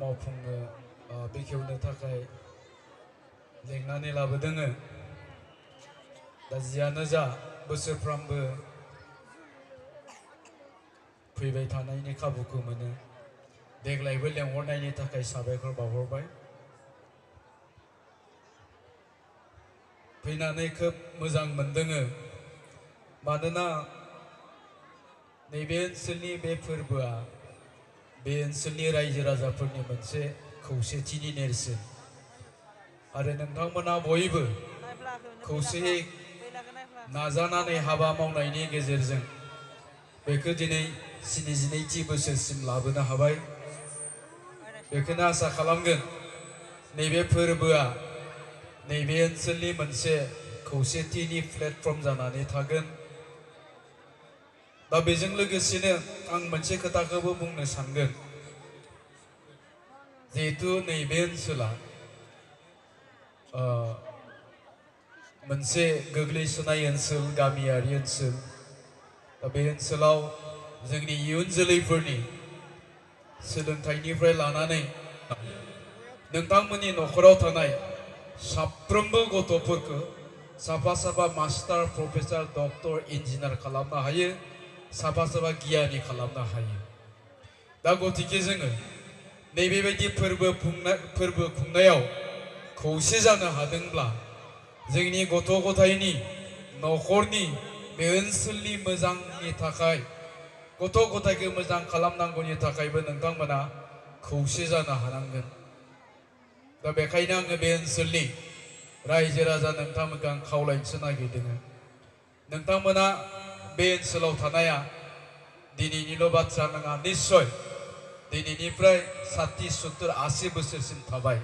मावफुंनो बेखेवनो थाखाय लेंनानै लाबोदोङो। दा जियानो जा बोसोरफ्रामबो फैबाय थानायनि खाबुखौ मोनो। देग्लायबो लेंहरनायनि थाखाय साबायखर बावहरबाय। फैनानै खोब मोजां मोनदोङो। मानोना नैबे ओनसोलनि बे फोरबोआ बे ओनसोलनि रायजो राजाफोरनि मोनसे खौसेथिनि नेरसोन आरो नोंथांमोना बयबो खौसेयै नाजानानै हाबा मावनायनि गेजेरजों बेखौ दिनै 72थि बोसोरसिम लाबोनो हाबाय। बेखौनो आसा खालामगोन नैबे फोरबोआ नैबे ओनसोलनि मोनसे खौसेथिनि प्लेटफर्म जानानै थागोन। दा बेजों लोगोसेनो आं मोनसे खोथाखौबो बुंनो सानगोन। जिहेतु नैबे ओनसोला मोनसे गोग्लैसोनाय ओनसोल, गामियारि ओनसोल। दा बे ओनसोलाव जोंनि इयुन जोलैफोरनि सोलोंथाइनिफ्राय लानानै नोंथांमोननि न'खराव थानाय साफ्रोमबो गथ'फोरखौ साफा साफा मास्टार, प्रफेसर, डक्टर, इन्जिनियार खालामनो हायो, साफा साफा गियानि खालामनो हायो। दा गतिके जोङो नैबेबायदि फोरबो खुंनायाव खौसे जानो हादोंब्ला जोंनि गथ' गथायनि न'खरनि बे ओनसोलनि मोजांनि थाखाय गथ' गथायखौ मोजां खालामनांगौनि थाखायबो नोंथांमोना खौसे जानो हानांगोन। दा बेखायनो आङो बे ओनसोलनि रायजो राजा नोंथांमोनखौ आं खावलायनोसो नागिरदों। नोंथांमोना बे ओनसोलाव थानाया दिनैनिल' बाथ्रा नङा, निस्सय दिनैनिफ्राय 60, 70, 80 बोसोरसिम थाबाय।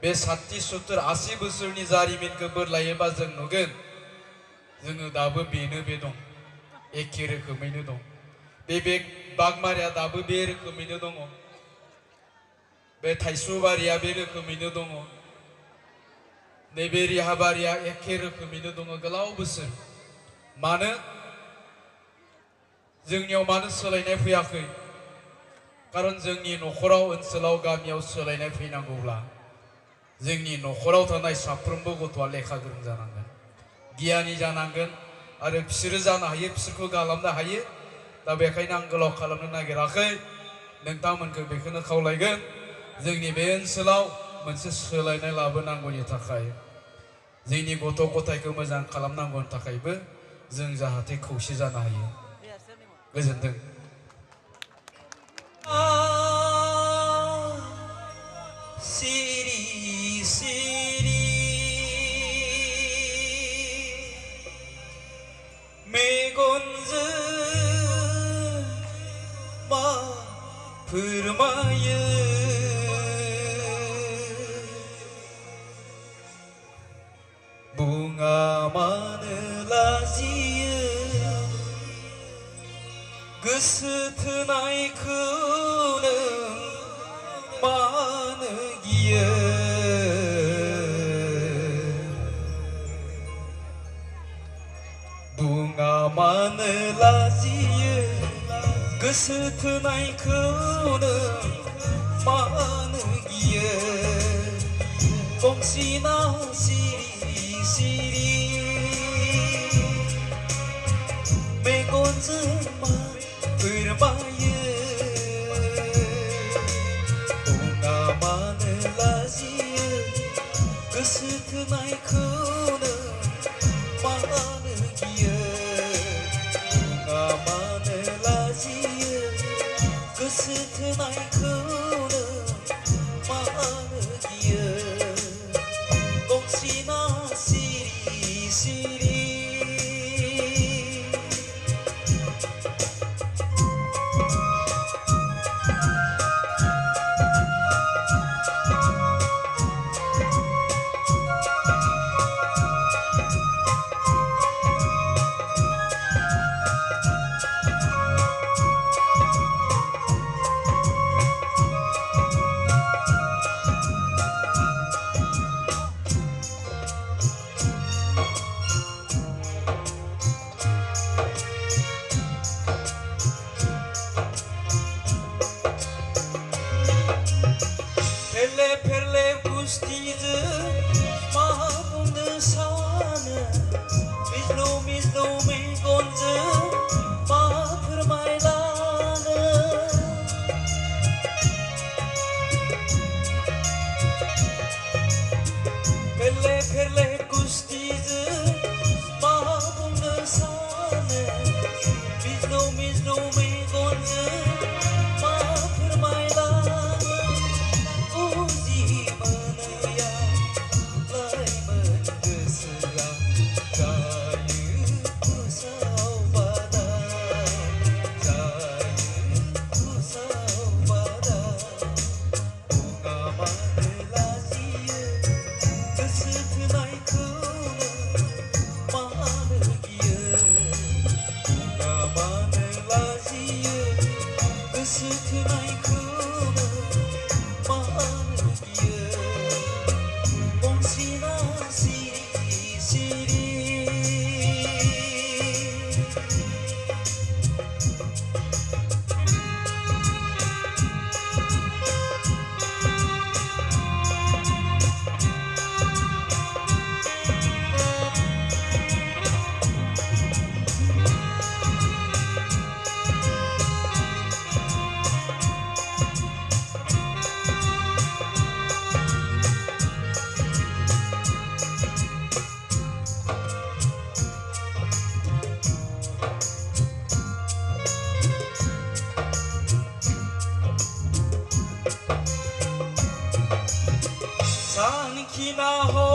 बे 60, 70, 80 बोसोरनि जारिमिनखौ बोरलायोबा जों नुगोन जोङो दाबो बेनो बे दं, एखे रोखोमैनो दं। बे बागमारिया दाबो बे रोखोमैनो दङ। बे थाइसुबारिया बे रोखोमैनो दङ। नैबे रिहाबारिया एखे रोखोमैनो दङ गोलाव बोसोर। मानो जोंनियाव मानो सोलायनाय फैयाखै? खारन जोंनि न'खराव, ओनसोलाव, गामियाव सोलायनाय फैनांगौब्ला जोंनि न'खराव थानाय साफ्रोमबो गथ'आ लेखा गोरों जानांगोन, गियानि जानांगोन आरो बिसोरो जानो हायो, बिसोरखौ खालामनो हायो। दा बेखायनो आं गोलाव खालामनो नागिराखै। नोंथांमोनखौ बेखौनो खावलायगोन जोंनि बे ओनसोलाव मोनसे सोलायनाय लाबोनांगौनि थाखाय, जोंनि गथ' गथायखौ मोजां खालामनांगौनि थाखायबो जों जाहाथे खौसे जानो हायो। गोजोन्थों। सिरि सिरि मेगनजों मा फोरमायो बुङा मानो लाजियो गोसो थोनायखौ नों मानो गियो बुङा मानो लाजियो गोसो थोनायखौ नों मानो गियो गंसिना सिरि सिरि मेगनजों मा फोरमायो बुङा मानो लाजियो गोसो थोनायखौ नों मानो गियो बुङा मानो लाजियो गोसो थोनायखौ नों मानो गियो गंसिना सिरि सिरि लाखिना हो